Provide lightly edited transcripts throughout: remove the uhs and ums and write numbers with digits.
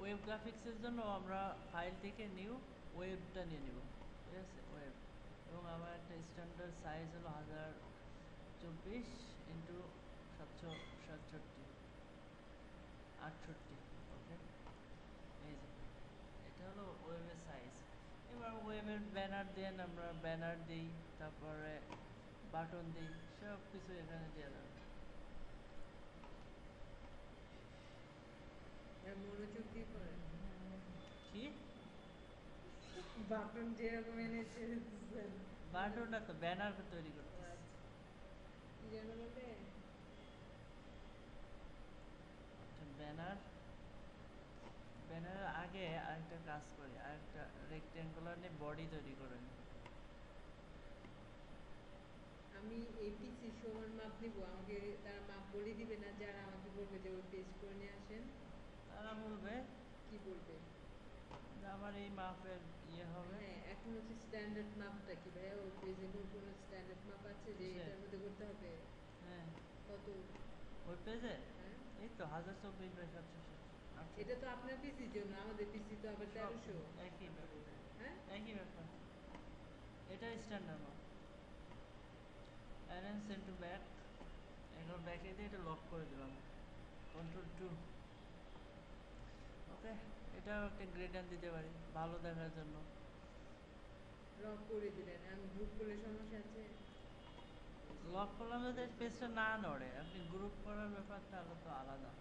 Web গ্রাফিক্সের জন্য আমরা ফাইল থেকে নিউ ওয়েবটা নিয়ে নিব, ঠিক আছে, ওয়েব। এবং আমার একটা স্ট্যান্ডার্ড সাইজ হলো 1024 ইন্টু 767 68, ওকে। এই যে এটা হলো ওয়েবের সাইজ। এবার ওয়েবের ব্যানার দেন, আমরা ব্যানার দিই, তারপরে বাটন দিই, সব কিছু এখানে দেওয়া যাবে। মনোযোগ দিয়ে করেন। কি বাটন যেরকম এনেছে বাটনটা তো ব্যানার তৈরি করতেছি। কি যেন বলে, ব্যানার ব্যানারের আগে আরেকটা কাজ করি, আরেকটা রেক্টেঙ্গুলার নিয়ে বডি তৈরি করে নিই। আমি এই পিসি সমান মাপ নিব, আমাকে তারা মাপ বলে দিবে না, যারা আমাকে বলবে যে ওই পেজ করে নিয়ে আসেন? তারা বলবে কি বলবে? যে আমার এই মাপের ইয়ে হবে। হ্যাঁ, এখন হচ্ছে স্ট্যান্ডার্ড মাপটা কি ভাইয়া? ওই পেজে কোনো স্ট্যান্ডার্ড মাপ আছে যে কিসের? এটার মধ্যে করতে হবে? হ্যাঁ, কত? ওই পেজে হ্যাঁ, এই তো 1024 আচ্ছা, এটা তো আপনার পিসির জন্য, আমাদের পিসি তো আবার সব 1300। একই ব্যাপার, হ্যাঁ, একই ব্যাপার। এটা স্ট্যান্ডার্ড মাপ। অ্যারেঞ্জ সেন্ড টু ব্যাক, এখন ব্যাকে দিয়ে এটা লক করে দিলাম, Ctrl+2, ওকে। এটাও একটা গ্রেডান দিতে পারি ভালো দেখার জন্য। লক করে দিলেন, আমি গ্রুপ করলে সমস্যা আছে? লক করলাম যাতে পেজটা না নড়ে, আপনি গ্রুপ করার ব্যাপারটা হলো তো আলাদা।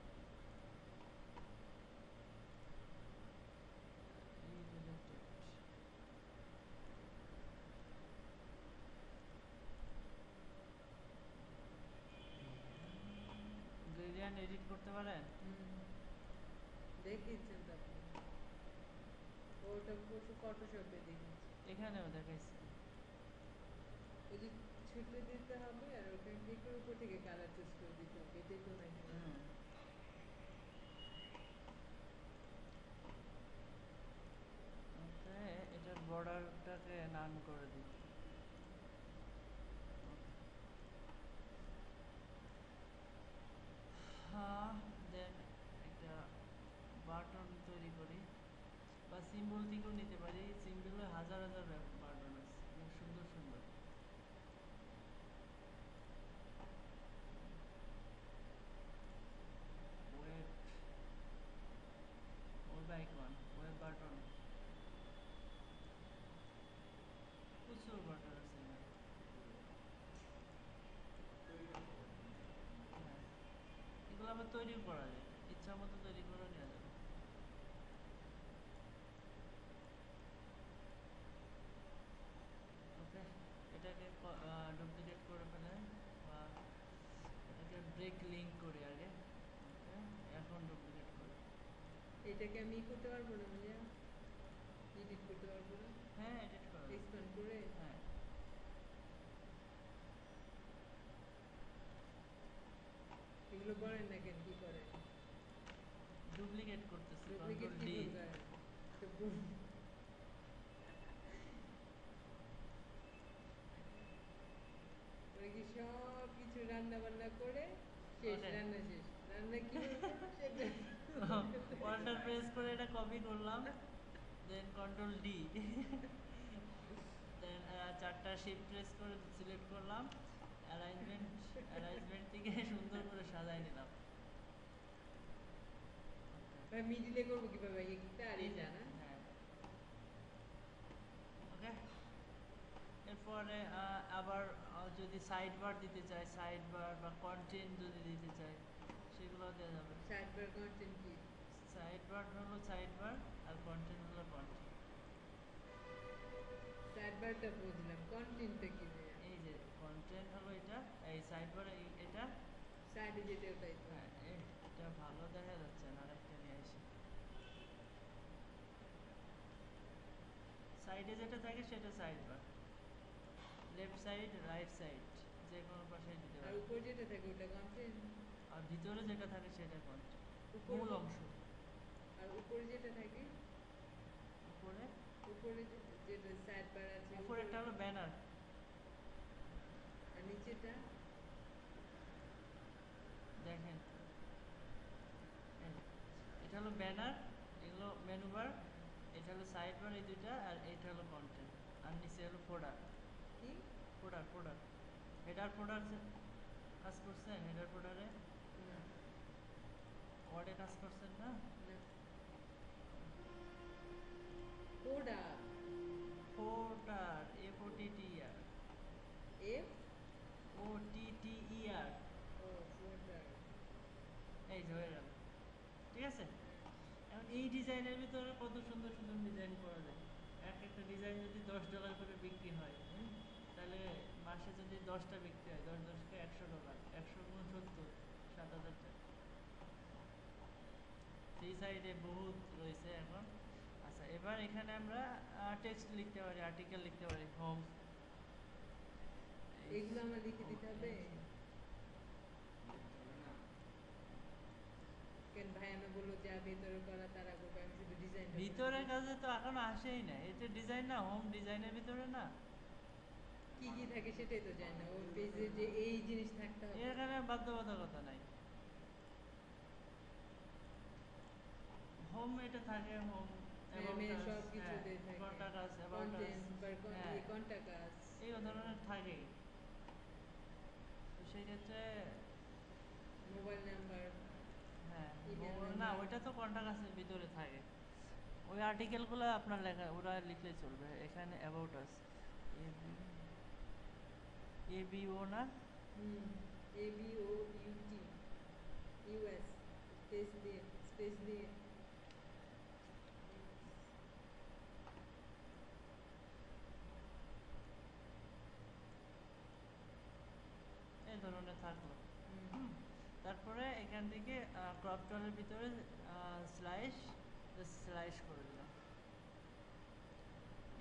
গ্রেডিয়েন্ট এডিট করতে পারেন? দেখিয়েছেন তো আপনি, ওটা ফটোশপে দেখিয়েছি। এখানেও দেখাইছি। ওই যে ছুটে দিতে হবে, আর ওখানে ক্লিক করে উপর থেকে কালার চুজ করে দিতে হবে, এটাই তো নাকি? ওকে, এটার বর্ডারটাকে নান করে দিই। হ্যাঁ, দেন একটা বাটন তৈরি করি, বা সিম্বল থেকেও নিতে পারি। সিম্বলে হাজার হাজার বাটন আছে, খুব সুন্দর সুন্দর। Web web icon, web button, প্রচুর বাটন আছে এখানে। হ্যাঁ, এগুলো আবার তৈরিও করা যায়, ইচ্ছা মতো তৈরি করে নেওয়া যাবে। ওকে, এটাকে ডুপ্লিকেট করে ফেলে, বা এটাকে ব্রেক লিঙ্ক করি আগে। ওকে, এখন ডুপ্লিকেট করি। এটাকে আমি করতে পারবো না ভাইয়া? এডিট করতে পারবো না হ্যাঁ, এডিট করা যাবে। এক্সপ্যান্ড করে? হ্যাঁ, এগুলো করেন না কেন, কি করেন? ডুপ্লিকেট করতেছি, ডুপ্লিকেট Ctrl+D। কিভাবে করেন? তো ওরা কি সব কিছু রান্না বান্না করে শেষ, ওটাই, রান্না শেষ, রান্না কিভাবে করবো সেটা কন্ট্রোল প্রেস করে এটা কপি করলাম, দেন Ctrl+D, দেন চারটা শিফট প্রেস করে সিলেক্ট করলাম, অ্যারেঞ্জমেন্ট থেকে সুন্দর করে সাজাই নিলাম। মিডিলে করবো কিভাবে? একটা আর এই যে, এটা না? হ্যাঁ, ওকে। এরপরে আবার যদি সাইড বার দিতে চাই, সাইড বার বা কন্টেন্ট যদি দিতে চাই, সেগুলো দেওয়া যাবে। সাইড বার কন্টেন্ট কি? সাইড বার হলো সাইড বার, আর কন্টেন্ট হলো কন্টেন্ট। সাইড বারটা বুঝলাম, কন্টেন্টটা কি ভাইয়া? এই যে কন্টেন্ট হলো এটা, এই সাইড বার এটা। সাইডে যেটা ওটাই তো। হ্যাঁ, এটা ভালো দেখা যাচ্ছে না, আরেকটা নিয়ে আসি। সাইডে যেটা থাকে সেটা side bar, left side right side যে কোনো পাশে দিতে আর পারে। উপর যেটা থাকে ওটা কন্টেন্ট? আর ভিতরে যেটা থাকে সেটা কন্টেন্ট, উপর মূল অংশ। আর উপরে যেটা থাকে? উপরে উপরে যেটা সাইড বার আছে উপরেরটা হলো ব্যানার। আর নিচেটা? দেখেন, এই যে, এটা হলো ব্যানার, এগুলো মেনু বার, এটা হলো সাইড বার, এই দুইটা, আর এটা হলো কন্টেন্ট, আর নিচে হলো ফোল্ডার। কি ফোল্ডার হেডার ফোল্ডার কাজ করছেন, হেডার ফোল্ডারে না ওয়ার্ডে কাজ করছেন না? না Coda folder, FOTTER, F OTTER, ও ফোল্ডার এই যে হয়ে গেল। ঠিক আছে, এখন এই ডিজাইনের ভিতরে কত সুন্দর সুন্দর ডিজাইন করা যায়। এক একটা ডিজাইন যদি $10 করে বিক্রি হয়, তাহলে মাসে যদি 10টা বিক্রি হয়, 10 কে $100, 100 গুণ 70, 7,000 টাকা। সেই সাইডে বহুত রয়েছে এখন। আচ্ছা, এবার এখানে আমরা টেক্সট লিখতে পারি, আর্টিকেল লিখতে পারি, হোম। এগুলো আমার লিখে দিতে হবে কেন ভাই আমি বললো যা ভেতরে করা তারা করবে আমি শুধু ডিজাইন ভিতরের কাজে তো এখনো আসেই না, এটা ডিজাইন না, হোম ডিজাইনের ভিতরে না। কি কি থাকে সেটাই তো জানি না ওর পেজে যে এই জিনিস থাকতে হবে এখানে বাধ্যবাধকতা নাই, হোম এটা থাকে, হোম সব কিছুতে থাকে contact us, about us, content বা কন্টাক্ট আস এই ধরনের থাকেই। তো সেই ক্ষেত্রে মোবাইল নাম্বার হ্যাঁ, Email না number। ওইটা তো কন্টাক্ট আসের ভিতরে থাকে, ওই আর্টিকেলগুলো আপনার লেখা ওরা লিখলে চলবে। এখানে অ্যাবাউট আস, ABO না, ABOUT US স্পেস দিয়ে এই ধরনের থাকলো। হুম। তারপরে এখান থেকে ক্রপ টলের ভিতরে স্লাইস করে দিলাম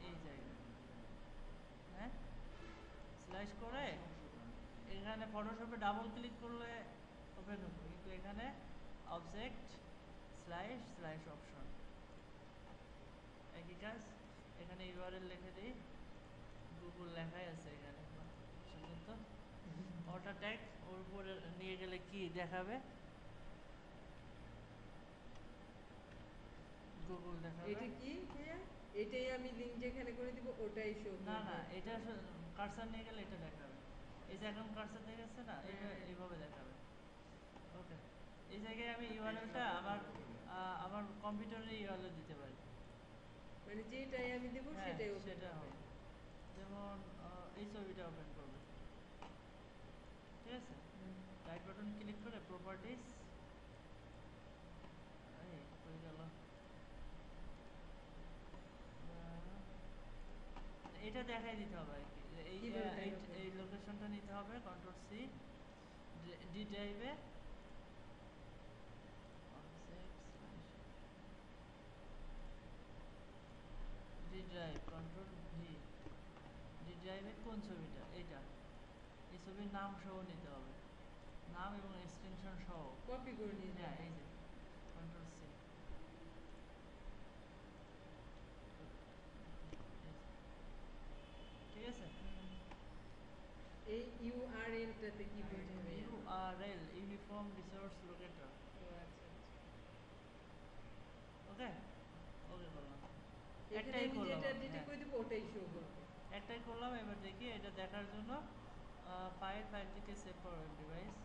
এই জায়গায়। হ্যাঁ, স্লাইস করে এখানে ফটোশপে ডাবল ক্লিক করলে ওপেন হবে, কিন্তু এখানে অবজেক্ট স্লাইস অপশন, একই কাজ। এখানে ইউআরএল লিখে দিই, গুগল লেখাই আছে এখানে, সুন্দর তো। ওটা ট্যাগ ওর উপরে নিয়ে গেলে কি দেখাবে, গুগল দেখাবে। এটা কি ভাইয়া এটাই আমি লিংক যেখানে করে দিব ওটাই শো না করবে না, এটা কার্সার নিয়ে গেলে এটা দেখাবে, এই যে এখন কার্সার দেখে যাচ্ছে না, এটা হ্যাঁ। এইভাবে দেখাবে। ওকে, এই জায়গায় আমি ইউআরএলটা আমার কম্পিউটারে ইউআরএল দিতে পারি। মানে যেটাই আমি দেব হ্যাঁ, সেটাই ওপেন সেটা হবে হবে। যেমন এই ছবিটা ওপেন করবে, ঠিক আছে। রাইট বাটন ক্লিক করে প্রপার্টিজ, এই হয়ে গেল। এটা দেখাই দিতে হবে আর কি, এই কিভাবে দেখাবো? এই লোকেশনটা নিতে হবে, Ctrl+C, ডি ড্রাইভে ডি ড্রাইভ, Ctrl+V, ডি ড্রাইভে কোন ছবিটা, এইটা, এই ছবির নাম সহ নিতে হবে, নাম এবং এক্সটেনশন সহ। কপি করে নিয়ে হ্যাঁ, যাবো এই যে Ctrl+C, ঠিক আছে। এই ইউআরএলটাতে কি বোঝাবে ইউআরএল, ইউনিফর্ম রিসোর্স লোকেটর। ও আচ্ছা ওকে, ওকে করলাম, এখানে একটাই আমি করলাম যেটা আমি, যেটা হ্যাঁ, করে দেব ওটাই শো করবে একটাই করলাম। এবার দেখি এটা দেখার জন্য ফাইলটিকে সেভ করবেন ডিভাইস,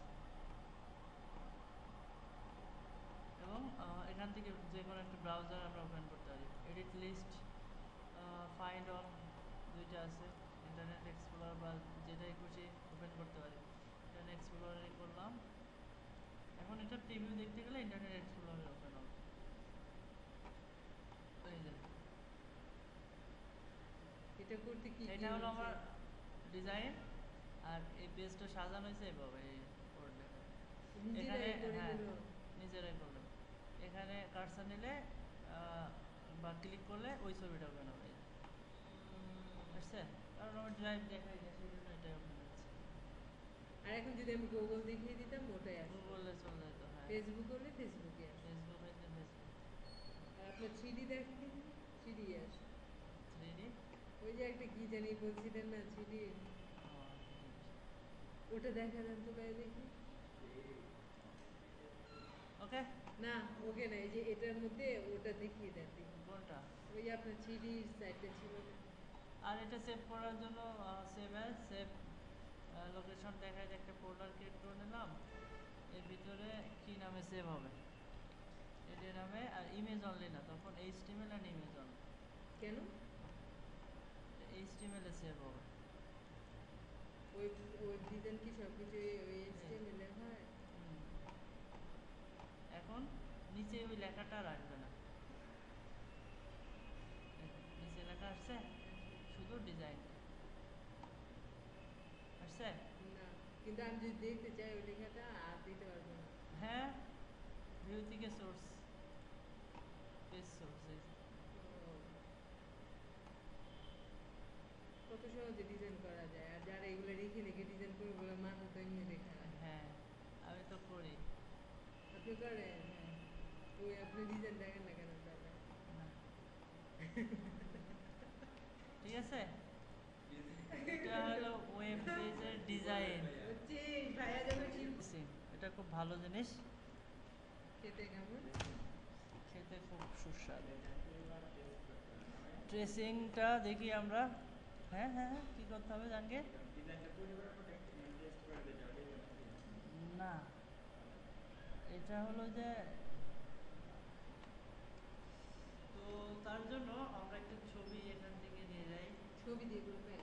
এবং এখান থেকে যে কোনো একটা ব্রাউজার আমরা ওপেন করতে পারি। এডিট লিস্ট, ফাইন্ড অল, দুইটা আছে, ইন্টারনেট এক্সপ্লোরার বা যেটাই খুশি ওপেন করতে পারি। ইন্টারনেট এক্সপ্লোরারই করলাম। এখন এটা প্রিভিউ দেখতে গেলে ইন্টারনেট এক্সপ্লোরার ওপেন হবে, এই যে এটা করতে কি এটা হলো আমার ডিজাইন। আর এই পেজটা সাজানো হয়েছে এভাবে, এই করলে এখানে, নিজেরাই করে হ্যাঁ, নিল নিজেরাই করলো। এখানে কার্সর নিলে বা ক্লিক করলে ওই ছবিটা ওপেন হবে, বুঝছে? কারণ আমার ড্রাইভ দেখাই যায়, সেই জন্য এটাই ওপেন হচ্ছে। আর এখন যদি আমি গুগল দেখিয়ে দিতাম ওটাই আসবে গুগলে চলে যেত, হ্যাঁ, ফেসবুক হলে ফেসবুকে আসবে ফেসবুক হইতে ফেসবুক, আর আপনার থ্রিডি দেখেন থ্রিডি আসবে 3D, ওই যে একটা কি জানি বলছিলেন না থ্রিডি ওটা দেখা যান তো ভাই দেখি ওকে? না ওকে না, এই যে এটার মধ্যে ওটা দেখিয়ে দেন দেখি। কোনটা? ওই আপনার থ্রিডির সাইডটা ছিল না? আর এটা সেভ করার জন্য সেভ অ্যাজ, সেভ লোকেশন দেখায় যে একটা ফোল্ডার ক্রিয়েট করে নিলাম। এর ভিতরে কি নামে সেভ হবে? এটার নামে, আর ইমেজ অনলি না, তখন এইচটিএমএল অ্যান্ড ইমেজ অনলি। কেন? এইচটিএমএল এ সেভ হবে। ওয়েব ওয়েব ডিজাইন কি সবকিছু ওই এইচটিএমএল এ হয়? হুম। এখন নিচে ওই লেখাটা আর আসবে না। নিচে লেখা আসছে, শুধু ডিজাইন আসছে। না, কিন্তু আমি যদি দেখতে চাই ওই লেখাটা আর দিতে পারবো না। হ্যাঁ, ভিউ থেকে সোর্স, পেজ সোর্স। ও, কত সহজে ডিজাইন করা যায়, আর যারা এগুলো রেখে রেখে ডিজাইন করে বলে মাথা তো এমনি রেখা। হ্যাঁ, আমি তো করি। আপনি করেন? হ্যাঁ। ওই আপনি ডিজাইন দেখেন না কেন তাহলে? না। ঠিক আছে, এটা হলো ওয়েব পেজের ডিজাইন। হচ্ছে ভাইয়া যাবে ঠিক। এটা খুব ভালো জিনিস, খেতে কেমন? খেতে খুব সুস্বাদু। ট্রেসিংটা দেখি আমরা। হ্যাঁ হ্যাঁ হ্যাঁ, কী করতে হবে জানকে? না, এটা হলো যে, তো তার জন্য আমরা একটা ছবি এখান থেকে নিয়ে যাই। ছবি দিয়ে করবেন?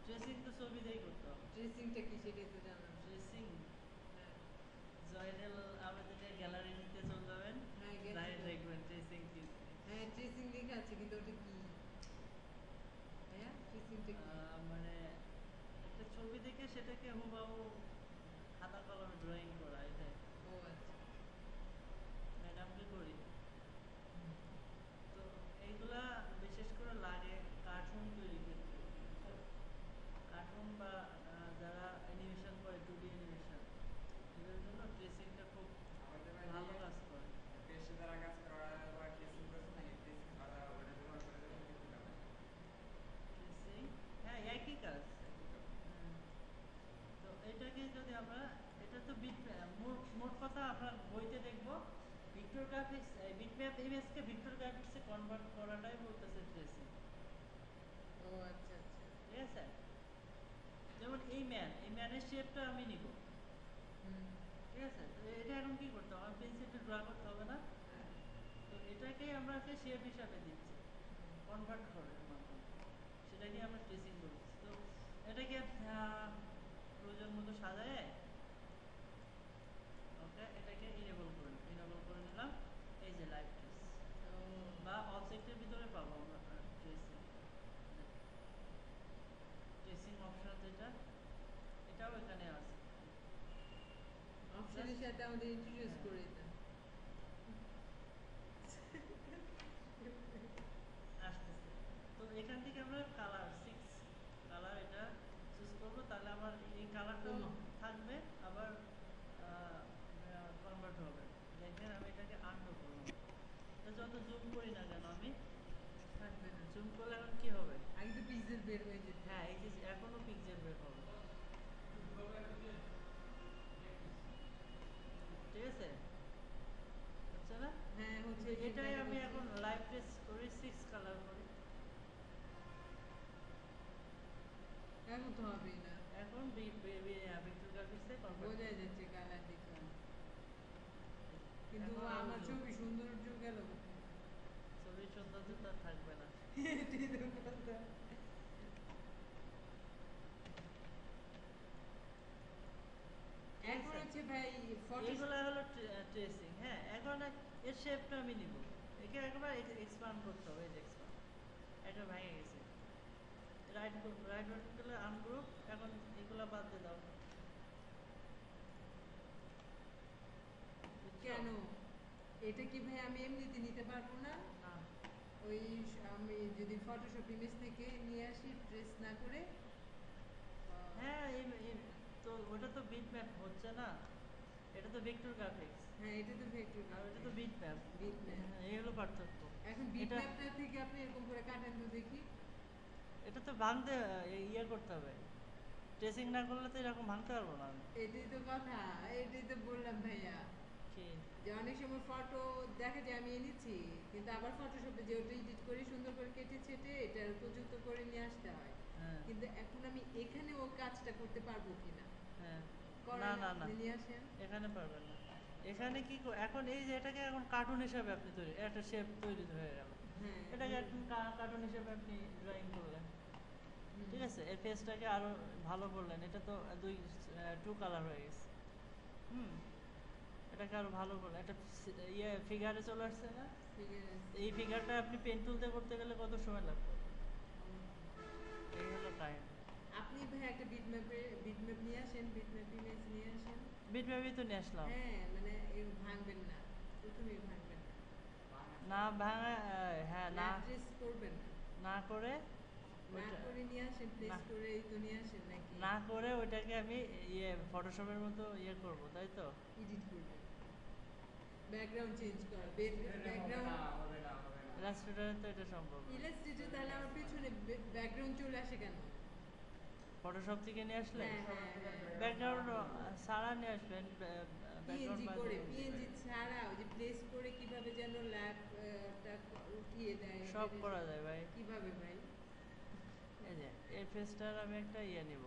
ট্রেসিং তো ছবি দিয়েই করতে হবে। ড্রেসিংটা কি সেটাই তো জানান। ট্রেসিং হ্যাঁ জয়নাল আবেদিনের গ্যালারিতে চলে যাবেন, হ্যাঁ যাই গেছি তো। দেখবেন ট্রেসিং কি। হ্যাঁ ট্রেসিং লেখা আছে কিন্তু ওটা কি? হ্যাঁ ট্রেসিংটা কি? মানে একটা ছবি দেখে সেটাকে হুবহু খাতা কলমে ড্রয়িং করা, এটাই ও আচ্ছা। ম্যাডামকে করি। তো এইগুলা বিশেষ করে লাগে কার্টুন তৈরি করতে। কার্টুন বা যারা অ্যানিমেশন করে, 2D অ্যানিমেশন, এদের জন্য ট্রেসিংটা খুব ভালো কাজ করে। ট্রেসিং, হ্যাঁ একই কাজ। হুম। তো এটাকে যদি আমরা, এটা তো মোট কথা আমরা বইতে দেখবো ভিক্টর গ্রাফিক্স, বিটম্যাপ ইমেজকে ভিক্টর গ্রাফিক্সে কনভার্ট করাটাই বলতেছে ট্রেসিং। ও আচ্ছা আচ্ছা। ঠিক আছে, যেমন এই ম্যানের শেপটা আমি নিব। হুম। ঠিক আছে, তো এটা এখন কি করতে হবে? আমার পেন্সিলটা ড্র করতে হবে না? তো এটাকেই আমরা শেপ হিসাবে দিচ্ছি, কনভার্ট করার মাধ্যমে, সেটাকে আমরা ট্রেসিং বলছি। তো এটাকে প্রয়োজন মতো সাজায়, ওকে, এটাকে ইনেবল করে নিলাম। এই যে লাইভ ট্রেস, ও বা অবজেক্টের ভিতরে পাবো আমরা ট্রেসিং, ট্রেসিং অপশন যেটা, এটাও এখানে আছে। অপশনের সাথে আমাদের ইন্ট্রোডিউস হ্যাঁ। করে দিতাম। আসতেছে। তো এখান থেকে আমরা কালার 6 কালার এটা চুজ করবো, তাহলে আমার এই কালারটাও হুম। থাকবে, আবার কনভার্ট হবে। দেখেন আমি এটাকে আনডু করলাম, এটা যত জুম করি না কেন আমি, থাকবে না। জুম করলে এখন কি হবে? আগে তো পিক্সেল বের হয়ে যেত। হ্যাঁ, এই যে এখনো পিক্সেল বের হবে। ঠিক আছে, হচ্ছে না? হ্যাঁ হচ্ছে, তো ঠিক এটাই দেখা আমি যাচ্ছে। এখন লাইভ ট্রেস করি, 6 কালার করি। এখন তো হবেই না। এখন ভিক্টর গ্রাফিক্সে কনভার্ট। বোঝাই যাচ্ছে কালার দেখে। কিন্তু এখন আমার আরো ছবি সৌন্দর্য গেল। ছবির সৌন্দর্য তো আর থাকবে না। এটাই তো কথা। ঠিক এখন আছে, হচ্ছে ভাই ফটো। এইগুলা হলো ট্রেসিং। হ্যাঁ, এখন এর শেপটা আমি নিব, একে একবার এক্সপান্ড করতে হবে। এই যে এক্সপান্ড, এটা ভেঙে গেছে। রাইট বাটন করলে আনগ্রুপ, এখন এগুলা বাদ দিয়ে দাও। বুঝছো? কেন? এটা কি ভাই আমি এমনিতে নিতে পারবো না? না। ওই আমি যদি ফটোশপ ইমেজ থেকে নিয়ে আসি ট্রেস না করে? হ্যাঁ, তো ওটা তো বিট ম্যাপ হচ্ছে না, এটা তো ভেক্টর গ্রাফিক্স, হ্যাঁ এটা তো ভেক্টর আর ওটা তো বিট ম্যাপ। বিটম্যাপ। এই হলো পার্থক্য। এখন এটা বিটম্যাপটা থেকে আপনি এরকম করে কাটেন তো দেখি। এটা তো ভাঙতে, ইয়ে করতে হবে, ট্রেসিং না করলে তো এরকম ভাঙতে পারবো না আমি। এটাই তো কথা, এটাই তো বললাম ভাইয়া। কি? কি যে অনেক সময় ফটো দেখা যায় আমি এনেছি কিন্তু আবার ফটোশপে যে ওটা এডিট করে সুন্দর করে কেটে ছেটে এটা উপযুক্ত করে নিয়ে আসতে হয়। হ্যাঁ কিন্তু এখন আমি এখানে ও কাজটা করতে পারবো কিনা হ্যাঁ না করেন না না আপনি নিয়ে আসেন। এখানে পারবেন না। এখানে কি এখন এই যে এটাকে এখন কার্টুন হিসাবে আপনি তৈরি একটা শেপ তৈরি হয়ে গেল, হ্যাঁ এটাকে এখন কার্টুন হিসেবে আপনি ড্রয়িং করলেন, হুম, ঠিক আছে, এর ফেসটাকে আরো ভালো করলেন, এটা তো দুই টু কালার হয়ে গেছে। হুম, এটাকে আরো ভালো করলেন, একটা ইয়ে ফিগারে চলে আসছে না। ঠিক আছে। এই ফিগারটা আপনি পেন টুলতে করতে গেলে কত সময় লাগবে, এই হলো কাহিনী। আপনি ভাই একটা বিটম্যাপ নিয়ে আসেন, বিটম্যাপ ইমেজ নিয়ে আসেন। বিটম্যাপই তো নিয়ে আসলাম। হ্যাঁ মানে ভাঙবেন না, প্রথমেই ভাঙবেন না, না ভাঙা, হ্যাঁ না, ল্যাব ট্রেস করবেন না, না করে না ওইটা, করে নিয়ে আসেন, না প্লেস করে এই তো নিয়ে আসেন নাকি না করে ওইটাকে আমি ইয়ে ফটোশপের মতো ইয়ে করব, তাই তো। এডিট করবেন, ব্যাকগ্রাউন্ড চেঞ্জ করা, ব্যাকগ্রাউন্ড ইলাস্ট্রেটরে তো এটা সম্ভব না। ইলাস্ট্রেটর তাহলে আমার পেছনে ব্যাকগ্রাউন্ড চলে আসে কেন? ফটোশপ থেকে নিয়ে আসলে হ্যাঁ হ্যাঁ হ্যাঁ ব্যাকগ্রাউন্ড সারা নিয়ে আসবেন, ব্যাকগ্রাউন্ড পিএনজি বাদে করে, পিএনজি ছাড়া ওই যে প্লেস করে কিভাবে যেন ল্যাবটা উঠিয়ে দেয় সব করা যায় ভাই। কিভাবে ভাই? এই যে এই ফেসটার আমি একটা ইয়ে নিব,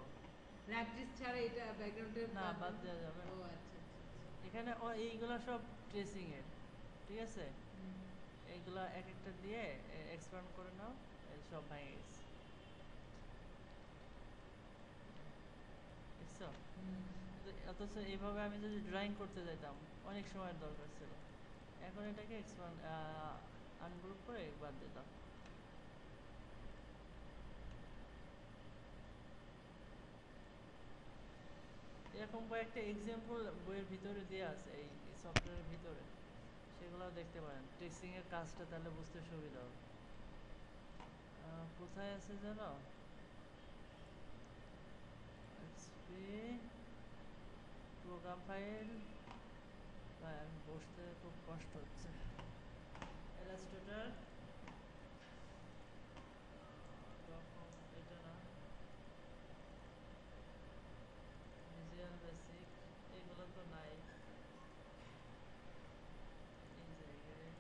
ল্যাব ট্রেস ছাড়া এটা ব্যাকগ্রাউন্ডের না বাদ দেওয়া যাবে ও না। আচ্ছা আচ্ছা এখানে এইগুলা সব ট্রেসিং এর, ঠিক আছে, হুম এইগুলা এক একটা দিয়ে এক্সপ্যান্ড করে নাও, এই সব ভেঙে গেছে, দেখছো। হুম অথচ এইভাবে আমি যদি ড্রয়িং করতে যেতাম অনেক সময়ের দরকার ছিল, এখন এটাকে এক্সপ্যান্ড আনগ্রুপ করে বাদ দিতাম। এরকম কয়েকটা এক্সাম্পল বইয়ের ভিতরে দেওয়া আছে এই সফটওয়্যারের ভিতরে, সেগুলোও দেখতে পারেন, ট্রেসিং এর কাজটা তাহলে বুঝতে সুবিধা হবে। কোথায় আছে জানো, এক্সপি প্রোগ্রাম ফাইল, আমি বসতে খুব কষ্ট হচ্ছে, ইলাস্ট্রেটর, এটা না, ভিজুয়াল বেসিক, এগুলো তো নাই এই জায়গায়,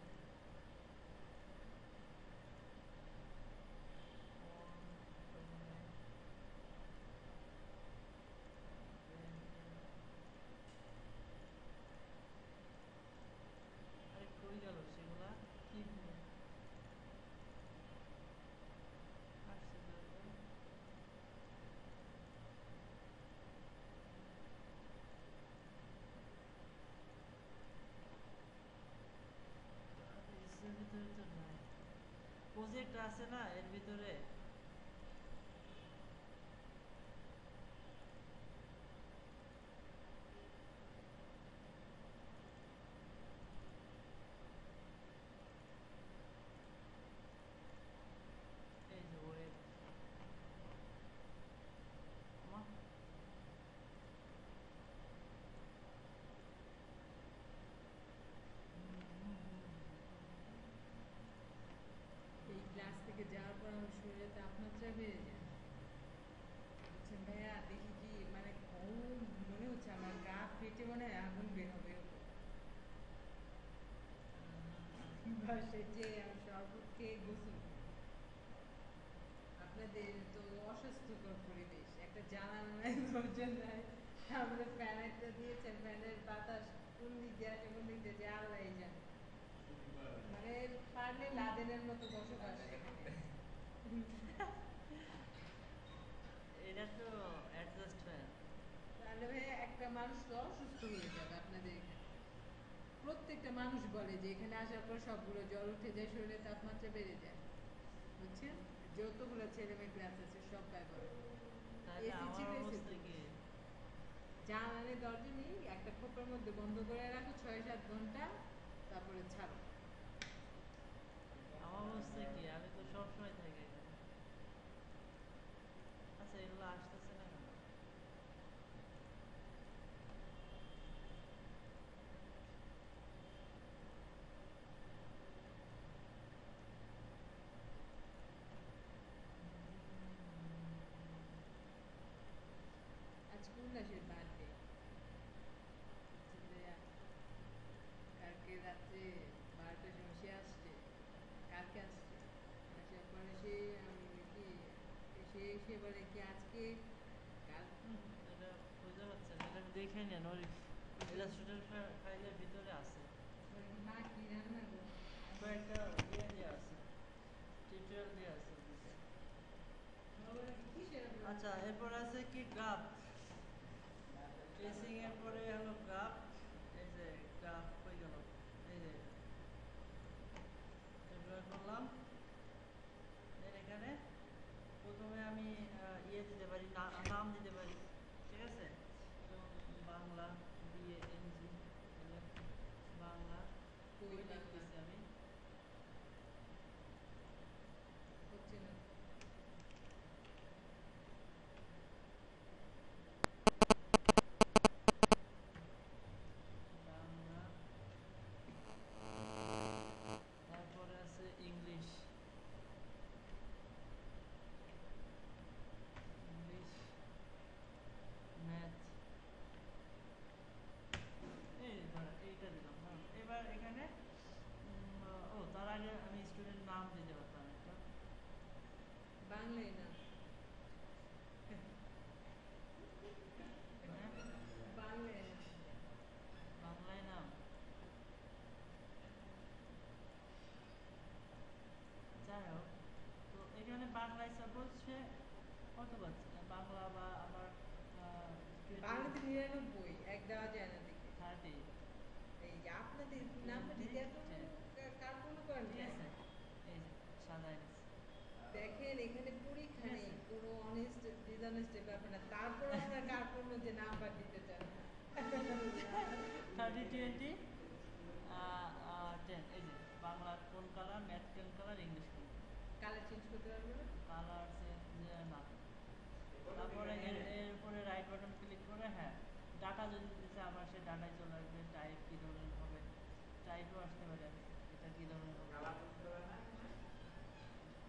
আরে কই গেল সেগুলা, কি আসছে তো, এর ভিতরে তো নাই, প্রজেক্ট আছে না এর ভিতরে, এই যে ওয়েব, এই ক্লাস থেকে যাওয়ার পর আমার শরীরে তাপমাত্রা বেড়ে যায় বুঝছেন ভাইয়া, দেখি কি মানে ঘুম মনে হচ্ছে আমার গা ফেটে মনে হয় আগুন বের হবে এরকম। বাসে যে আমি শরবত খেয়ে গোসল করবো। আপনাদের তো অস্বাস্থ্যকর পরিবেশ, একটা জানালা নাই দরজা নাই, আমরা ফ্যান একটা দিয়েছেন, ফ্যানের বাতাস কোন দিক দিয়ে আসে কোন দিক দিয়ে যায় আল্লাহই জানে, মানে পারলে লাদেনের মতো বসবাস এখানে। এটা তো অ্যাডজাস্ট ফ্যান। তাহলে ভাই একটা মানুষ তো অসুস্থ হয়ে যাবে আপনাদের এখানে। প্রত্যেকটা মানুষ বলে যে এখানে আসার পর সবগুলো জ্বর উঠে যায়, শরীরে তাপমাত্রা বেড়ে যায়, বুঝছেন, যতগুলো ছেলে মেয়ে ক্লাস আছে সব তাই বলে। তাহলে এসি আমার ছিল এসি অবস্থা কি, জানালে দরজা নেই, একটা খোপের মধ্যে বন্ধ করে রাখো 6-7 ঘন্টা, তারপরে ছাড়ো। আমার অবস্থা কি, আমি তো সবসময় থাকি এখানে। আচ্ছা এগুলো আসতেছে না কেন, আজ কোন দাসের বার্থডে? এসে বলে কি আজকে কাল এটা বোঝা যাচ্ছে না, এটা দেখে নেন ওর ইলাস্ট্রেটর ফাইলের ভিতরে আছে, বলে কি মা কি রান্না গো কয়েকটা ইয়ে দেওয়া আছে, টিউটোরিয়াল দেওয়া আছে ওর ভিতরে। বলে কি কিসের আচ্ছা, এরপর আছে কি গ্রাফ, ট্রেসিং এর পরে হলো গ্রাফ। এই যে গ্রাফ কই গেল, এই যে এগুলো করলাম। দেন এখানে প্রথমে আমি ইয়ে দিতে পারি, নাম দিতে পারি, ঠিক আছে। যেমন বাংলা BANG, বাংলা কই কই বাংলা লিখতেছি আমি, হচ্ছে না বাংলা। তারপরে আছে ইংলিশ, ইংলিশ ম্যাথ, এই ধরেন এইটা দিলাম না। এবার এখানে ও তার আগে আমি স্টুডেন্ট নাম দিতে পারতাম একটা, বাংলায় না হ্যাঁ বাংলায় না বাংলায় নাম। যাই হোক, তো এখানে বাংলায় সাপোজ সে কত পাচ্ছে, বাংলা বা আমার বাংলাতে 99 এক দেওয়া যায় না দেখে 30, এই যে আপনাদের নাম্বার দিতে এত কার্পণ্য করেন ঠিক কেন আছে। এই যে সাজাই নিচ্ছি, দেখেন এখানে পরীক্ষা ঠিক নেই, আছে। কোনো অনেস্ট ডিসঅনেস্ট ব্যাপার না, তারপর আমরা কার্পণ্য যে নাম্বার দিতে চান 30, 20, 10। এই যে বাংলা কোন কালার, ম্যাথ কোন কালার, ইংলিশ কোন কালার চেঞ্জ করতে পারবো না কালার, না। তারপরে এর উপরে রাইট বাটন ক্লিক করে, হ্যাঁ ডাটা যদি দিতে চাই আবার সেই ডাটায় চলে আসবে। টাইপ কী ধরনের হবে, টাইপও আসতে পারে, এটা কী ধরনের হবে,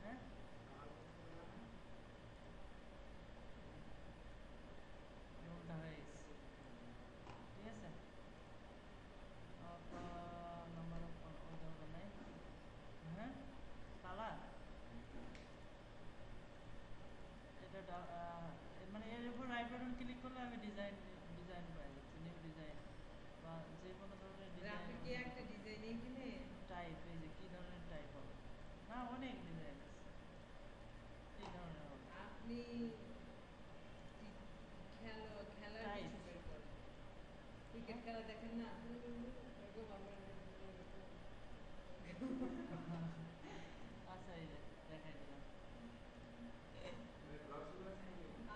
হ্যাঁ রুলটা হয়ে গেছে, ঠিক আছে। নাম্বার অফ ওই দরকার নাই, হ্যাঁ কালার এটা মানে এর উপর রাইট বাটন ক্লিক করলে আমি ডিজাইন ডিজাইন পাই যাচ্ছি, নিউ ডিজাইন বা যে কোনো ধরনের ডিজাইন, গ্রাফিকে একটা ডিজাইন এখানে টাইপ, এই যে কী ধরনের টাইপ হবে, না অনেক ডিজাইন আছে, এই ধরনের হবে আপনি খেলার টাইপ। কিছু বের করেন ক্রিকেট খেলা দেখেন না এরকম আমার আচ্ছা, এই যে দেখাই দিলাম,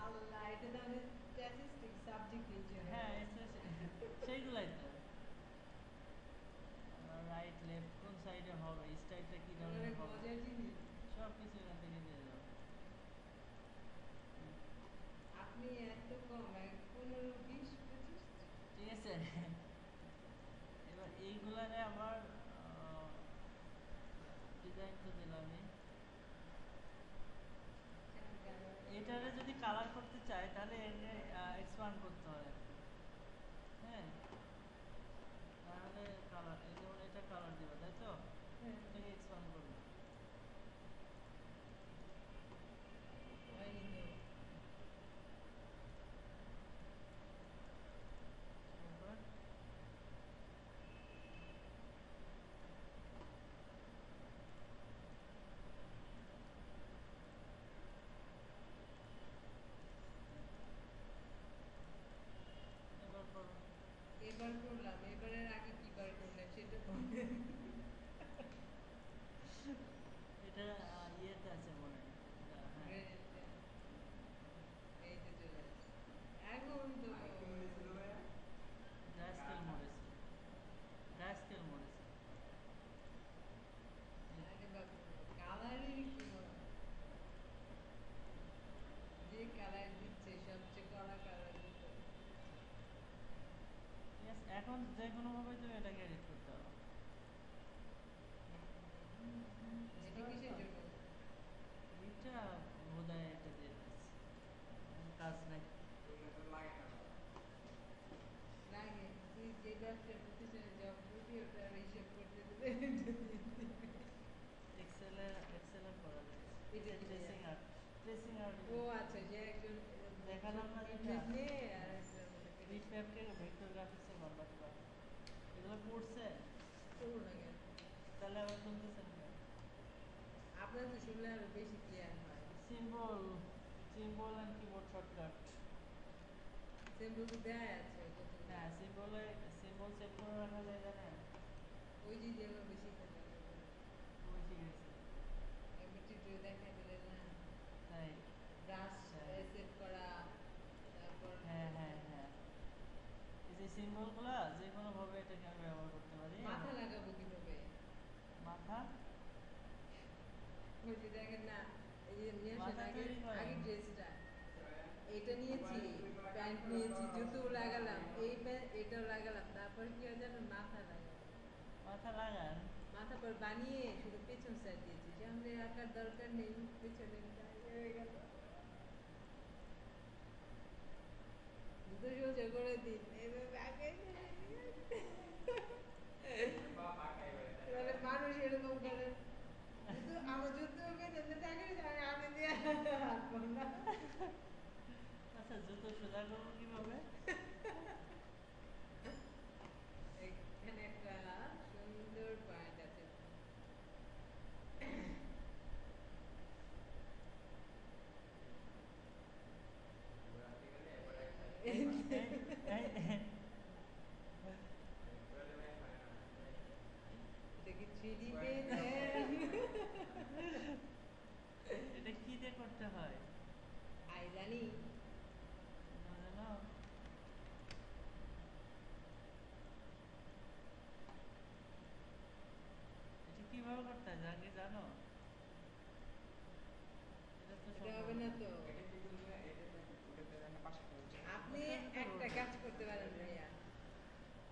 আল্লাহ এটা তো আমাদের স্ট্যাটিস্টিক সাবজেক্ট নিচে হ্যাঁ সেইগুলাই তো, রাইট লেফট কোন সাইডে হবে, স্টাইলটা কী ধরনের অনেক হবে, মজার জিনিস সব কিছু এখান থেকে দিয়ে যাবে। আপনি এত কম 15 20 25 ঠিক আছে। এবার এইগুলারে আবার ডিজাইন তো দিলামই, এটারে যদি কালার করতে চাই তাহলে এর এক্সপান্ড করতে হয়, হ্যাঁ তাহলে কালার, এই যেমন এটা কালার দিবা তাই তো, এটাকে এক্সপান্ড করবে, হয়নি তো তারপর এবার করো, এবার করলাম এবারের আগে কি বার করলেন সেটা বলেন এটা ইয়েতে আছে মনে হয়, হ্যাঁ এই তো চলে আসছে এখন তো গ্রাস্কেল মোড আছে, গ্রাস্কেল মোড আছে, আরে বাবা কালারই কি বলে যে কালার দিচ্ছে সবচেয়ে কড়া কালার দিতে ঠিক আছে। এখন যে কোনোভাবে তুমি এটাকে এডিট করতে পারো, বুঝতে এটা পারছো, কিসের জন্য এইটা বোধহয় এটা দিয়ে দিচ্ছি, কাজ নাই, লাগে তুই যে ব্যবসার প্রতিষ্ঠানে জব করবি ওটা হিসেব করতে দেবে এক্সেলের করা যায়, এটা কি ট্রেসিং আর স্পেসিং আউট ও আচ্ছা, যে একজন দেখালাম না যেটা বিটম্যাপ নিয়ে আর একটার মধ্যে ফেলে বিট ম্যাপকে ভেক্টর গ্রাফিক্সে কনভার্ট করা এগুলো পড়ছে করুন না কেন? তাহলে আবার শুনতেছেন কেন আপনার তো শুনলে আরো বেশি ক্লিয়ার হয়। Symbol symbol and keyboard shortcut symbol তো দেয়াই আছে কতগুলো। হ্যাঁ সিম্বলে সিম্বল সেট করে রাখা যায় জানেন ওই যে যেভাবে শিখেছেন ওইভাবে। ওই ঠিক আছে এমনি টিউটোরিয়াল দেখাই দিলেন না, তাই ব্রাশ হ্যাঁ সেট করা, তারপর হ্যাঁ হ্যাঁ হ্যাঁ এই যে সিম্বলগুলো যে কোনো ভাবে এটাকে আমি ব্যবহার করতে পারি মাথা লাগাবো কিভাবে? মাথা ওই যে দেখেন না, এই যে নিয়ে আসেন মাথা আগে, তৈরি করেন আগে ড্রেসটা, এটা নিয়েছি, প্যান্ট নিয়েছি, জুতো লাগালাম, এই প্যান্ট এটাও লাগালাম, তারপর কি হয় জানেন, মাথা লাগাবো। মাথা লাগান মাথা পর বানিয়ে শুধু পেছন সাইড দিয়েছি, সামনে আঁকার দরকার নেই, পেছনে হয়ে গেল। জুতো সোজা করে দিন, এইভাবে আগে মানুষ এরকম করে জুতো, আমার জুতো পেছনে থাকে, আমি দিয়ে হাঁটবো না। আচ্ছা জুতো সোজা করবো কিভাবে এখানে একটা সুন্দর পয়েন্ট আছে। এই এই এই এটা কি 3D পেয়েছেন? এটা কি দিয়ে করতে হয় আই জানি। না জানো এটা কিভাবে করতে হয় জানি জানো এটা তো এটা সম্ভব হবে না তো। আপনি একটা কাজ করতে পারেন ভাইয়া,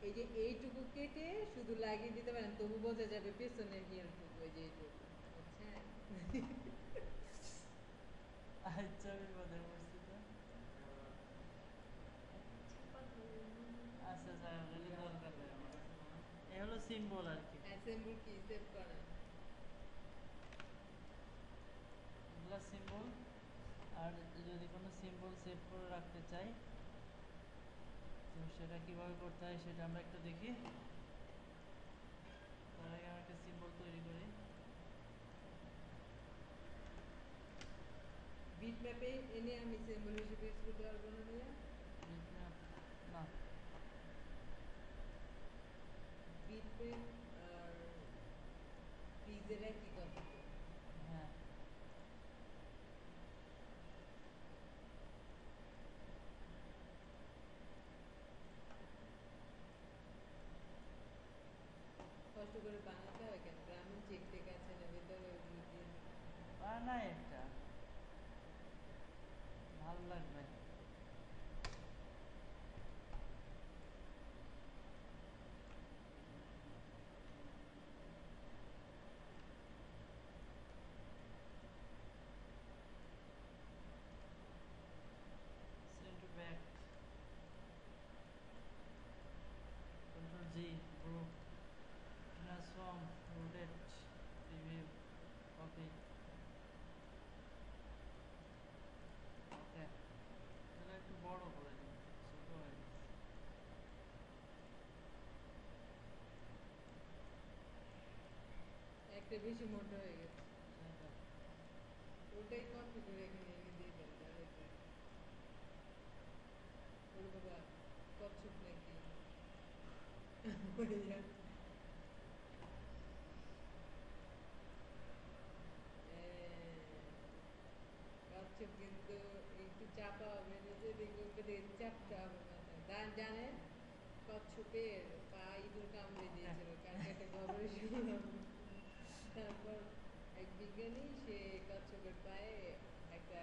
এই যে এইটুকু কেটে শুধু লাগিয়ে দিতে পারেন, তবু বোঝা যাবে পেছনের হিয়ারটুকু, ওই যে এইটুকু, বুঝছেন? আচ্ছা আমি মনে করছি তো আচ্ছা যাই হোক এটা দরকার নেই আমার এই হলো সিম্বল আর কি অ্যাসেম্বল কি সেভ করেন? এগুলা সিম্বল আর যদি কোনো সিম্বল সেভ করে রাখতে চাই তো সেটা কিভাবে করতে হয় সেটা আমরা একটু দেখি তার আগে আমি একটা সিম্বল তৈরি করি বিটম্যাপে এনে আমি সিম্বল হিসেবে ইউজ করতে পারবো না ভাইয়া? বিটম্যাপ না বিটম্যাপ আর পিজের একই কথা তো। হ্যাঁ কষ্ট করে বানাতে হয় কেন? গ্রামীণ চেক টেক আছে না ভেতরে, ওগুলো দিয়ে বানাই একটা ভালো লাগবে send to back control G group transform rotate preview copy ওকে তাহলে একটু বড় করে দিই ছোট হয়ে গেছে একটা বেশি মোটা হয়ে গেছে। সেটা ওটাই কপি করে এখানে এনে দিয়ে দেন তাহলে তো। ওরে বাবা, কচ্ছপ নাকি? ভাইয়া, কচ্ছপ কিন্তু একটু চাপা হবে, নিজে দেখবে উপরে চাপতে হবে মাথায়। জানেন কচ্ছপের পা ইঁদুর কামড়ে ওকে দিয়েছিল, কালকে একটা খবরে শুনলাম। তারপর এক বিজ্ঞানী সে কচ্ছপের পায়ে একটা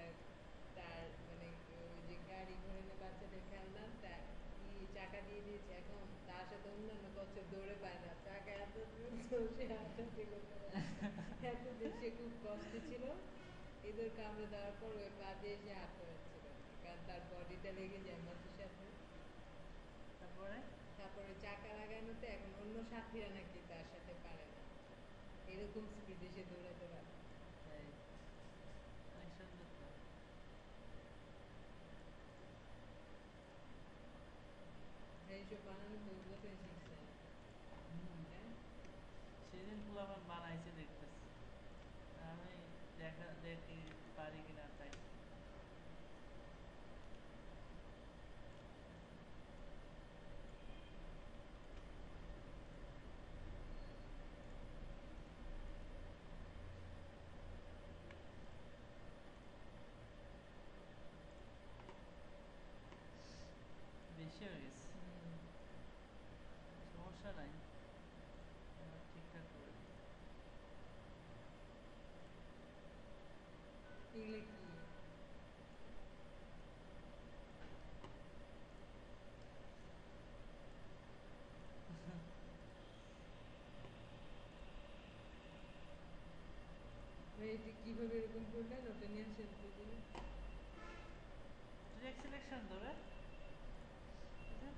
তার মানে ওই যে গাড়ি ঘোরানো বাচ্চাদের খেলনা চাকা দিয়ে দিয়েছে, এখন তার সাথে অন্যান্য কচ্ছপ দৌড়ে পায় না, চাকা এত দ্রুত সে হাঁটাহাঁটি করতে পারে না। এতদিন সে খুব কষ্টে ছিল, ইঁদুর কামড়ে দেওয়ার পর ওই পা দিয়ে সে হাঁটতে পারছিল না, কারণ তার বডিটা লেগে যায় মাটির সাথে। তারপরে তারপরে চাকা লাগানোতে এখন অন্য সাথীরা নাকি তার সাথে পারে না, এরকম স্পিডে সে দৌড়াতে পারে। এই অনেক সুন্দর তো এইসব বানানো তো ওগুলো থেকে শিখছে হুম, হ্যাঁ সেদিন পোলাপান বানাইছে দেখতেছি, আমি দেখি পারি কিনা তাই। বেশি হয়ে গেছে, সমস্যা নাই, এবার ঠিকঠাক করে দিই। এগুলো কি মানে এটা কিভাবে এরকম করলেন ওটা নিয়ে শেষ করে দিলেন ডিরেক্ট সিলেকশন ধরে, বুঝলে?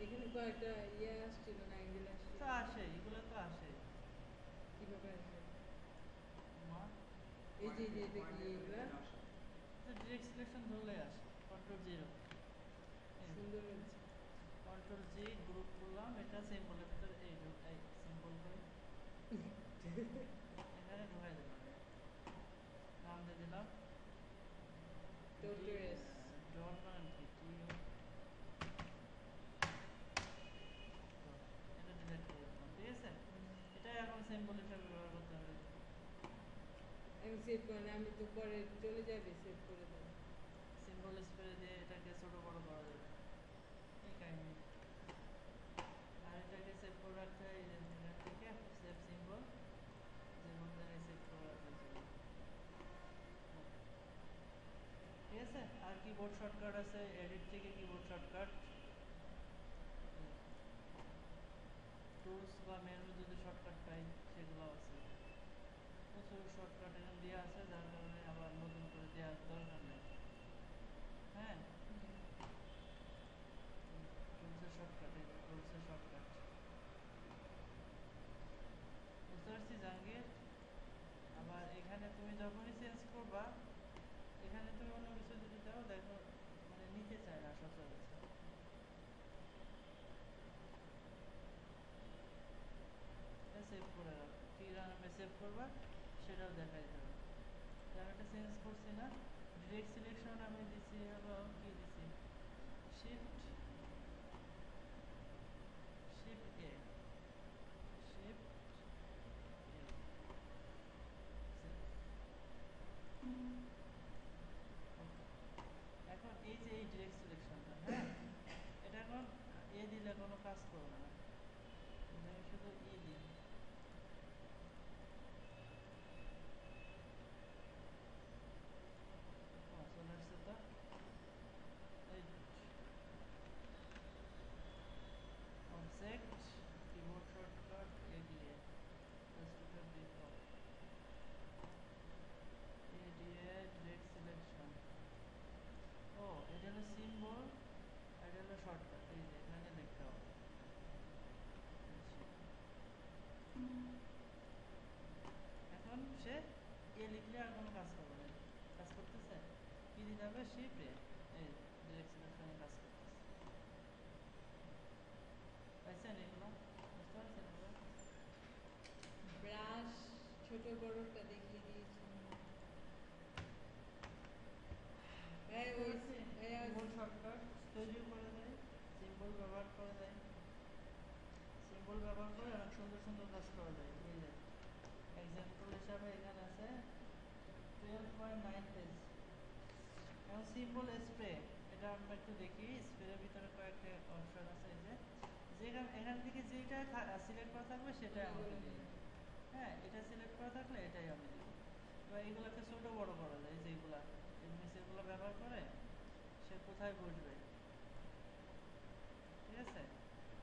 এখানে কয়েকটা ইয়ে আসছিল না অ্যাঙ্গেল আসছিল তো আসে, এগুলো তো আসে। কিভাবে আসবে মা, এই যে এটা কি এগুলা তো ডিরেক্ট সিলেকশন ধরলে আসে, কন্ট্রোল জিরো, সুন্দর হয়েছে কন্ট্রোল জি গ্রুপ করলাম, এটা সিম্বলের ভিতরে এই সিম্বল করে এখানে ঢুকাই দিলাম, নাম দিয়ে দিলাম টোটোরেস ডট বানান কি টিও, এটা ডিলিট করে দিলাম, ঠিক আছে? এটা এখন সিম্বল হিসেবে ব্যবহার করতে হবে। আমি সেভ করেন আমি তো পরে চলে যাবে সেভ করে দেবো সিম্বল স্প্রে দিয়ে এটাকে ছোট বড় করা যাবে, এই কাহিনী। আর এটাকে সেভ করে রাখতে হয়, এই যে এখান থেকে সেভ সিম্বল, যেমন জায়গায় সেভ করে রাখা যাবে, ঠিক আছে? আর কিবোর্ড শর্টকাট আছে, এডিট থেকে কিবোর্ড শর্টকাট, টুলস বা মেনু যদি শর্টকাট পাই সেগুলো আছে, প্রচুর শর্টকাট এখানে দেওয়া আছে, যার কারণে আবার নতুন করে দেওয়ার দরকার নেই। হ্যাঁ, টুলসের শর্টকাট, এই যে টুলসের শর্টকাট, বুঝতে পারছি জাহাঙ্গীর? আবার এখানে তুমি যখনই চেঞ্জ করবা, এখানে তুমি অন্য কিছু যদি দাও, দেখো মানে নিতে চায় না সচরাচর। সেভ করে রাখো, কি নামে সেভ করবা সেটাও দেখাই যাবে। আমি এটা চেঞ্জ করছি না, ডিরেক্ট সিলেকশন আমি দিছি হলো কি দিছি, শিফট শিফট এ, শিফট এ, এখন এই যে এই ডিরেক্ট সিলেকশনটা, হ্যাঁ, এটা এখন এ দিলে কোনো কাজ করবে না, আমি শুধু ই দিই, চলে আসছে তো, এই অবজেক্ট কিবোর্ড শর্টকাট এ দিয়ে এ দিয়ে ডিরেক্ট সিলেকশন, ও এটা হলো সিম্বল, এটা হলো শর্টকাট, এই যে এখানে লিখতে হবে। এখন সে এ লিখলে আর কোনো কাজ করবে না, কাজ করতেছে কি দিতে হবে, শিফট এ, এই ডিরেক্ট সিলেকশনে কাজ করতেছে, পাইছেন এগুলো? বুঝতে পারছেন এগুলো? ব্রাশ ছোট বড়টা দেখিয়ে দিয়েছি ভাই বুঝতে ওই পারছি, ভাইয়া কিবোর্ড শর্টকাট তৈরিও করা যায়, সিম্বল ব্যবহার করা যায়, সিম্বল ব্যবহার করে অনেক সুন্দর সুন্দর কাজ করা যায়। এই যে এক্সাম্পল হিসাবে এখানে আছে 12.9 পেজ, এখন সিম্বল স্প্রে, এটা আমরা একটু দেখি, স্প্রের ভিতরে কয়েকটা অপশন আছে, এই যে যেখানে এখান থেকে যেটা সিলেক্ট করা থাকবে সেটাই আমাকে দিবে, হ্যাঁ, এটা সিলেক্ট করা থাকলে এটাই আমি দিব। এবার এইগুলোকে ছোট বড় করা যায়, যেগুলা এই নিচেরগুলো ব্যবহার করে সে কোথায় বসবে, ঠিক আছে?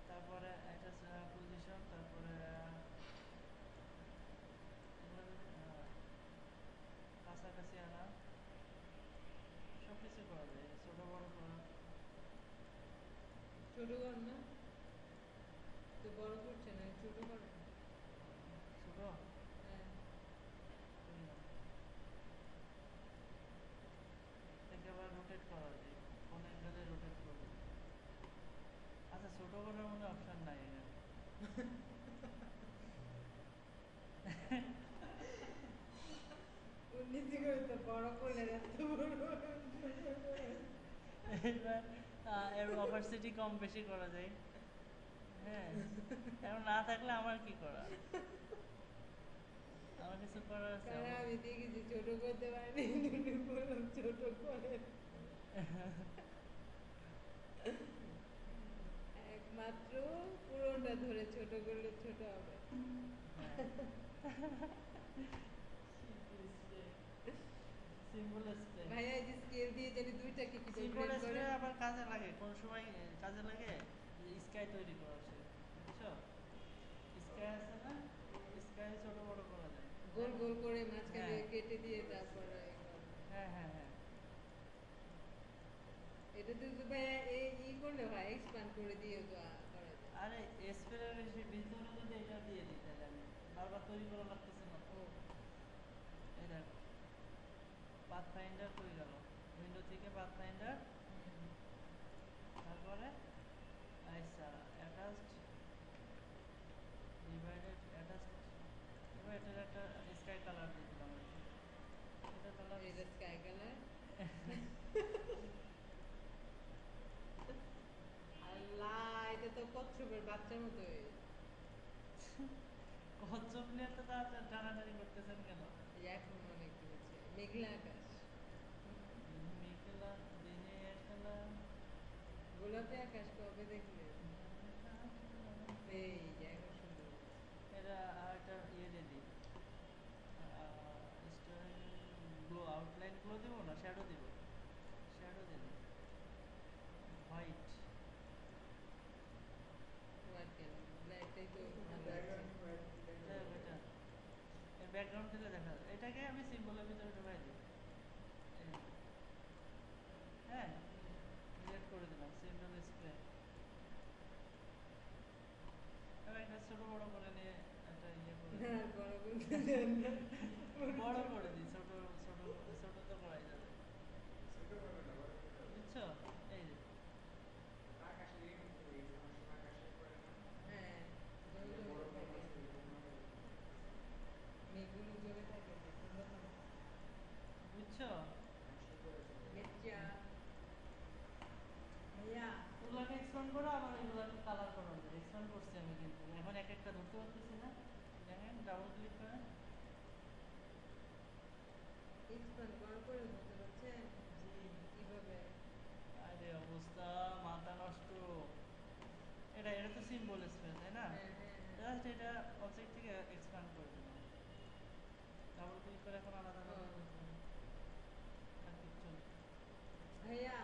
তারপরে এটা পজিশন, তারপরে কাছাকাছি আনা, সব কিছু করা যায়, ছোট বড় করা। ছোট কর না তো বড় করছে না ছোট কর ছোট হ্যাঁ এটাকে আবার রোটেট করা যায়, কোন অ্যাঙ্গেলে রোটেট করবে এবার এর অপারসিটি কম বেশি করা যায়। হ্যাঁ, এখন না থাকলে আমার কি করার? আমার কিছু করার আছে? কারণ আমি দেখেছি ছোট করতে পারিনি, বললাম ছোট করে। একমাত্র পুরোটা ধরে ছোট করলে ছোট হবে। Symbol spray. ভাইয়া এই যে স্কেল দিয়ে জানি দুইটাকে কি সিম্বল ব্লেন্ড স্প্রে করে। আবার কাজে লাগে, কোন সময় কাজে লাগে স্কাই তৈরি করা যায়, বুঝছো? স্কাই আছে না, স্কাই ছোট বড় করা যায়, গোল গোল করে মাঝখানে হ্যাঁ কেটে দিয়ে তারপর হ্যাঁ হ্যাঁ হ্যাঁ। এটা তো ভাইয়া ই করলে হয়, এক্সপ্যান্ড করে দিয়ে তো করা যায়। আরে স্প্রে ভিতরে যদি এটা দিয়ে দিই তাহলে আমি বারবার তৈরি করা লাগতেছে না তো। ও এই দেখো, পাথফাইন্ডার হয়ে গেল, উইন্ডো থেকে পাথফাইন্ডার, তারপরে আচ্ছা অ্যাটাচড, ডিভাইডেড অ্যাটাচড, এবার এটার একটা স্কাই কালার দিয়ে দিলাম আর কি। এটা কালার এটা স্কাই কালার। আল্লাহ, এটা তো কচ্ছপের বাচ্চার মতো হয়ে গেছে। কচ্ছপ নিয়ে তো টানাটানি করতেছেন কেন? এই এখন অনেক হয়েছে মেঘলা আকাশ, মেঘলা দিনের খেলা, গোলাপি আকাশ কবে দেখলে? এই যে এখন সুন্দর হয়েছে। এটা একটা ইয়ে দিয়ে দিই, গ্লো, আউটলাইন গ্লো দিব না, শ্যাডো দিব, শ্যাডো দিয়ে দিই হোয়াইট। হোয়াইট কেন, ব্ল্যাকটাই তো ভালো আছে। এটা এর ব্যাকগ্রাউন্ড দিলে দেখা যাবে, এটাকে আমি সিম্বলের ভিতরে ঢুকাই দিই। হ্যাঁ, ডিলেট করে দিলাম সিম্বল স্প্রে। এবার এটা ছোট বড় করে নিয়ে একটা ইয়ে করে দিই। আর বড় করতে দেন না। বড় করে দিই, ছোট ছোট ছোট তো করাই যাবে, বুঝছো? এই যে হ্যাঁ, জমে জমে থাকে, মেঘগুলো জমে থাকে যে সুন্দর না। বুঝছো? মির্চা ভাইয়া, ওগুলাকে এক্সপ্যান্ড করো, আবার এগুলাকে কালার করা হবে। এক্সপ্যান্ড করছি আমি, কিন্তু এখন এক একটা ধরতে পারতেছি না। দেখেন, ডাবল ক্লিক করেন। এক্সপ্যান্ড করার পরে ধরতে পারছেন জি, কিভাবে? আরে অবস্থা, মাথা নষ্ট। এটা এটা তো সিম্বল স্পেস, তাই না? হ্যাঁ হ্যাঁ হ্যাঁ। জাস্ট এটা অবজেক্ট থেকে এক্সপ্যান্ড করে দিলাম, ডাবল ক্লিক করে এখন আলাদা ও আলাদা করতে হবে। আর কিচ্ছু না। ভাইয়া,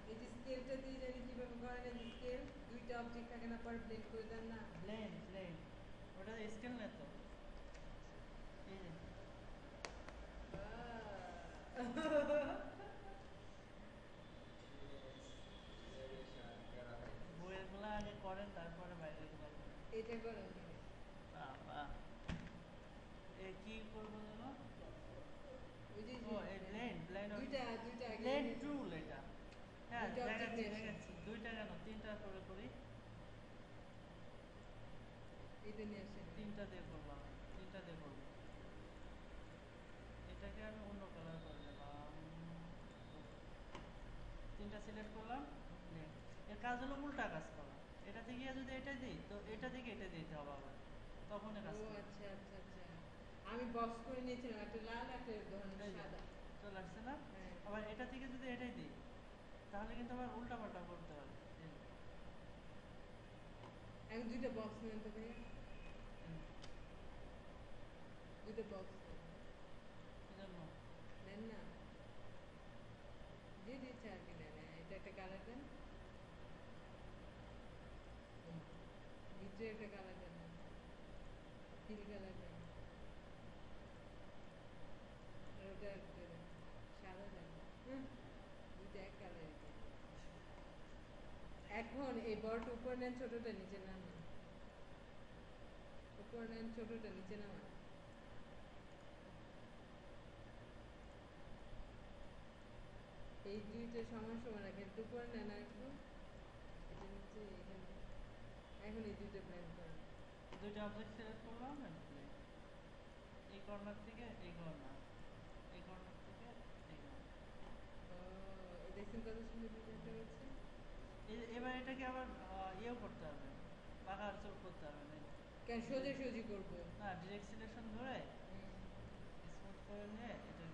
এই যে স্কেলটা দিয়ে জানি কিভাবে করেন, এই যে স্কেল দুইটা অবজেক্ট থাকে না, পরে ব্লেন্ড করে দেন না। ব্লেন্ড ব্লেন্ড, ওটা স্কেল না তো, এই যে বইয়েরগুলো আগে করেন, তারপরে বাইরের গুলো করেন। এটা করেন। বাবা, এ কি করবো যেন? ওই যে ও এই ব্লেন্ড ব্লেন্ড, দুইটা দুইটা আগে ব্লেন্ড নিয়ে যান। টুল এটা। হ্যাঁ দুইটা অবজেক্ট দেখাচ্ছি নিয়ে আসেন। দেখাচ্ছি, দুইটা কেন তিনটা করে করি, এটা নিয়ে আসেন। তিনটা দিয়ে করলাম, তিনটা দিয়ে করবো। এটাকে আমি অন্য কালার করে দিলাম, তিনটা সিলেক্ট করলাম। ব্লেন্ড, এর কাজ হলো উল্টা কাজ করা। এটা থেকে যদি এটা দিই, তো এটা থেকে এটা দিতে হবে আবার, তখন ও কাজ করবে। আচ্ছা আচ্ছা আচ্ছা, আমি বক্স করে নিয়েছিলাম, একটা লাল একটা ধরনের এই যে সাদা। চলে আসছে না? হ্যাঁ, আবার এটা থেকে যদি এটাই দিই, তাহলে কিন্তু আবার উল্টা পাল্টা করতে হবে। এই যে, এখন দুইটা বক্স নেন তো ভাইয়া, এই যে, দুইটা বক্স কি জন্য? নেন না, যে দিচ্ছে আর কি নেন। এটা একটা কালার দেন, ভিতরে একটা কালার দেন, তিল কালার দেন, আর ওটা একটা দেন, সাদা দেন। দুইটা এক কালারই দেন। এখন এই বড়টা উপরে নেন, ছোটটা নিচে নামান। উপরে নেন, ছোটটা নিচে নামান। এই দুইটা সমান সমান রাখেন, একটু উপরে নেন আর একটু, এটা নিচে এখানে। এখন এই দুইটা ব্লেন্ড করেন। দুইটা অবজেক্ট সিলেক্ট করলাম, এই কর্নার থেকে এই কর্নার, এই কর্নার থেকে এই কর্নার। ও, এটা দেখছেন কত সুন্দর ডিজাইনটা হচ্ছে। এবার এটাকে আবার ইয়েও করতে হবে, পাকা আঁচড় করতে হবে না? কেন সোজাসুজি করবো? না, ডিরেক্ট সিলেকশন ধরে হুম। স্মুথ করে নিয়ে এটা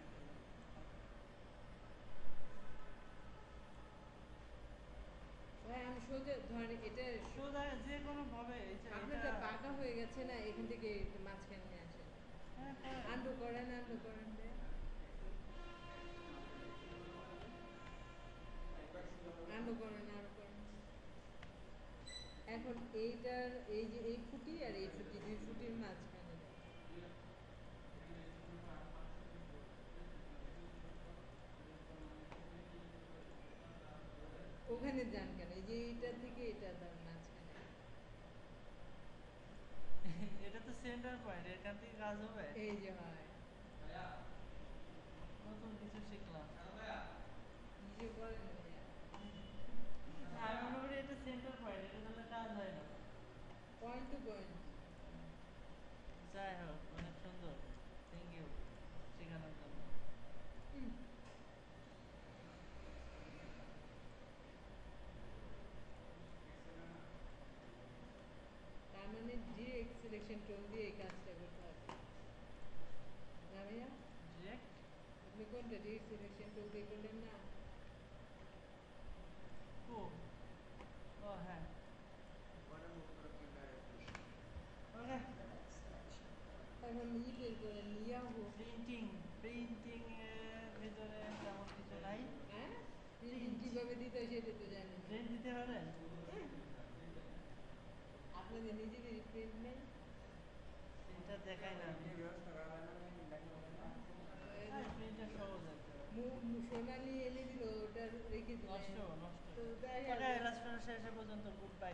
ভাই আমি সোজা ধরেন এটা সোজা যে কোনো ভাবে আপনারটা বাঁকা হয়ে গেছে না, এখান থেকে একটু মাঝখানে নিয়ে আসেন। হ্যাঁ, হ্যাঁ। আন্ডু করেন, আন্ডু করেন রে। আন্ডু করেন, আন্ডু করেন। এখন এইটার এই যে এই ফুটি আর এই ফুটি, দুই ফুটির মাঝখানে দেন। ওখানে যান কেন? এই যে এইটা থেকে এটা দেন মাঝখানে। এটা তো সেন্টার পয়েন্ট, এখান থেকে কাজ হবে। এই যে হয়। নতুন কিছু শিখলাম। নিজে করেন ভাইয়া। আমি মনে করি এটা সেন্টার পয়েন্ট, এটা তাহলে কাজ হয় না। Point to point. যাই হোক, অনেক সুন্দর। থ্যাংক ইউ শেখানোর জন্য। তার মানে ডিরেক্ট সিলেকশন টুল দিয়ে এই কাজটা করতে হবে না ভাইয়া? ডিরেক্ট আপনি কোনটা ডিরেক্ট সিলেকশন টুল দিয়ে করলেন না? ও ও হ্যাঁ, ওকে। এখন ই বের করেন, ইয়াহু। প্রিন্টিং, প্রিন্টিং এর ভিতরে তেমন কিছু নাই। হ্যাঁ, প্রিন্টিং কিভাবে দিতে হয় সেটা তো জানেন না। প্রিন্ট দিতে পারেন? আপনাদের নিজেদের প্রিন্ট নেই? প্রিন্টার দেখাই না আমি। প্রিন্টার সহজ একটা। সোনালি এনে দিল, ওটা রেখে দিলেন। নষ্ট নষ্ট। তো দেখা ওকে, যায়। লাস্ট শেষে পর্যন্ত গুড বাই।